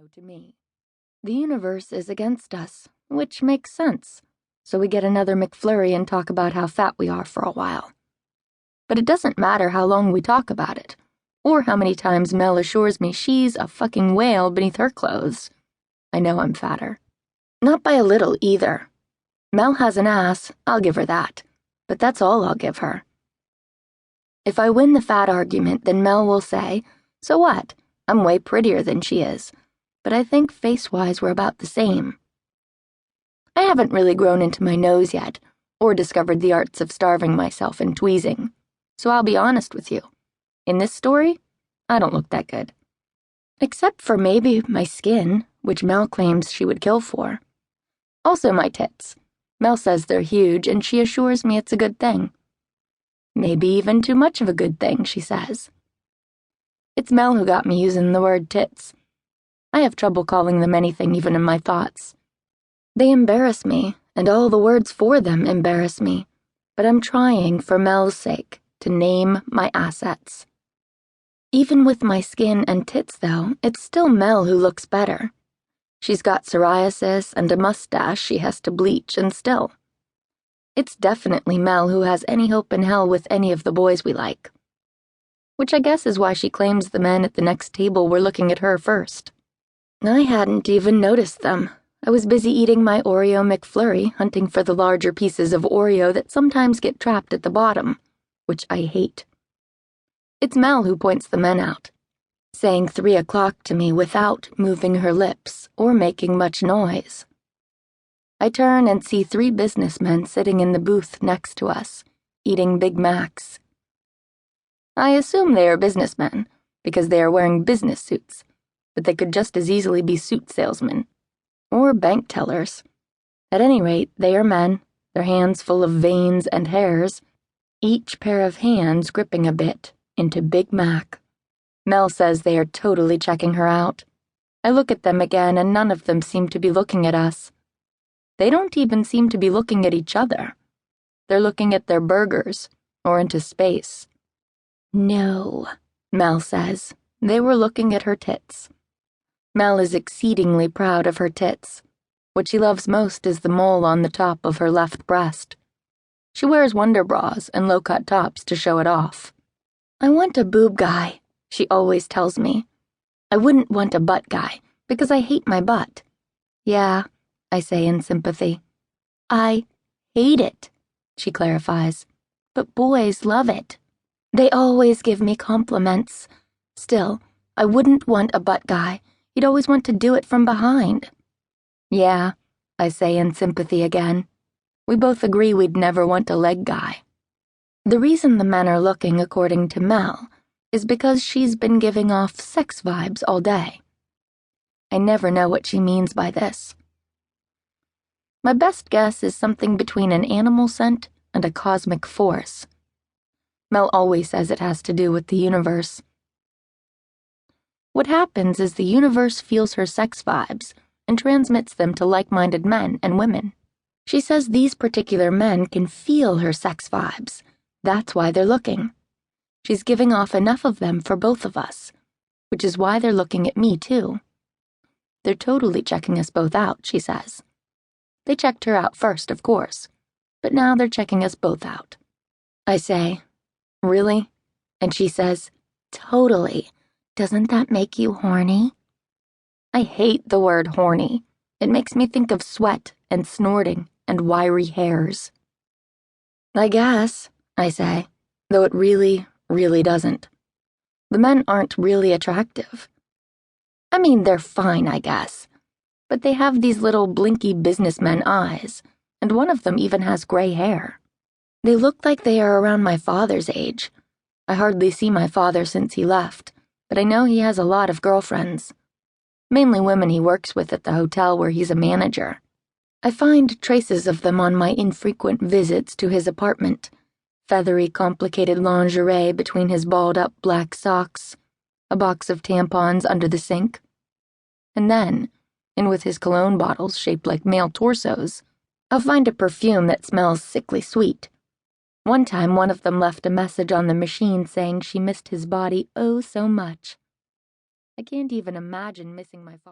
no to me. The universe is against us, which makes sense, so we get another McFlurry and talk about how fat we are for a while. But it doesn't matter how long we talk about it, or how many times Mel assures me she's a fucking whale beneath her clothes. I know I'm fatter. Not by a little, either. Mel has an ass, I'll give her that, but that's all I'll give her. If I win the fat argument, then Mel will say, so what? I'm way prettier than she is, but I think face-wise we're about the same. I haven't really grown into my nose yet, or discovered the arts of starving myself and tweezing, so I'll be honest with you. In this story, I don't look that good. Except for maybe my skin, which Mel claims she would kill for. Also my tits. Mel says they're huge, and she assures me it's a good thing. Maybe even too much of a good thing, she says. It's Mel who got me using the word tits. I have trouble calling them anything even in my thoughts. They embarrass me, and all the words for them embarrass me, but I'm trying, for Mel's sake, to name my assets. Even with my skin and tits, though, it's still Mel who looks better. She's got psoriasis and a mustache she has to bleach, and still. It's definitely Mel who has any hope in hell with any of the boys we like. Which I guess is why she claims the men at the next table were looking at her first. I hadn't even noticed them. I was busy eating my Oreo McFlurry, hunting for the larger pieces of Oreo that sometimes get trapped at the bottom, which I hate. It's Mel who points the men out, saying 3 o'clock to me without moving her lips or making much noise. I turn and see 3 businessmen sitting in the booth next to us, eating Big Macs. I assume they are businessmen, because they are wearing business suits, but they could just as easily be suit salesmen, or bank tellers. At any rate, they are men, their hands full of veins and hairs, each pair of hands gripping a bit into Big Mac. Mel says they are totally checking her out. I look at them again, and none of them seem to be looking at us. They don't even seem to be looking at each other. They're looking at their burgers, or into space. No, Mel says. They were looking at her tits. Mel is exceedingly proud of her tits. What she loves most is the mole on the top of her left breast. She wears wonder bras and low-cut tops to show it off. I want a boob guy, she always tells me. I wouldn't want a butt guy, because I hate my butt. Yeah, I say in sympathy. I hate it, she clarifies, but boys love it. They always give me compliments. Still, I wouldn't want a butt guy. He'd always want to do it from behind. Yeah, I say in sympathy again. We both agree we'd never want a leg guy. The reason the men are looking, according to Mel, is because she's been giving off sex vibes all day. I never know what she means by this. My best guess is something between an animal scent and a cosmic force. Mel always says it has to do with the universe. What happens is the universe feels her sex vibes and transmits them to like-minded men and women. She says these particular men can feel her sex vibes. That's why they're looking. She's giving off enough of them for both of us, which is why they're looking at me, too. They're totally checking us both out, she says. They checked her out first, of course, but now they're checking us both out. I say, really? And she says, totally. Doesn't that make you horny? I hate the word horny. It makes me think of sweat and snorting and wiry hairs. I guess, I say, though it really doesn't. The men aren't really attractive. I mean, they're fine, I guess, but they have these little blinky businessmen eyes, and one of them even has gray hair. They look like they are around my father's age. I hardly see my father since he left, but I know he has a lot of girlfriends. Mainly women he works with at the hotel where he's a manager. I find traces of them on my infrequent visits to his apartment. Feathery, complicated lingerie between his balled-up black socks, a box of tampons under the sink. And then, in with his cologne bottles shaped like male torsos, I'll find a perfume that smells sickly sweet. One time, one of them left a message on the machine saying she missed his body oh so much. I can't even imagine missing my father.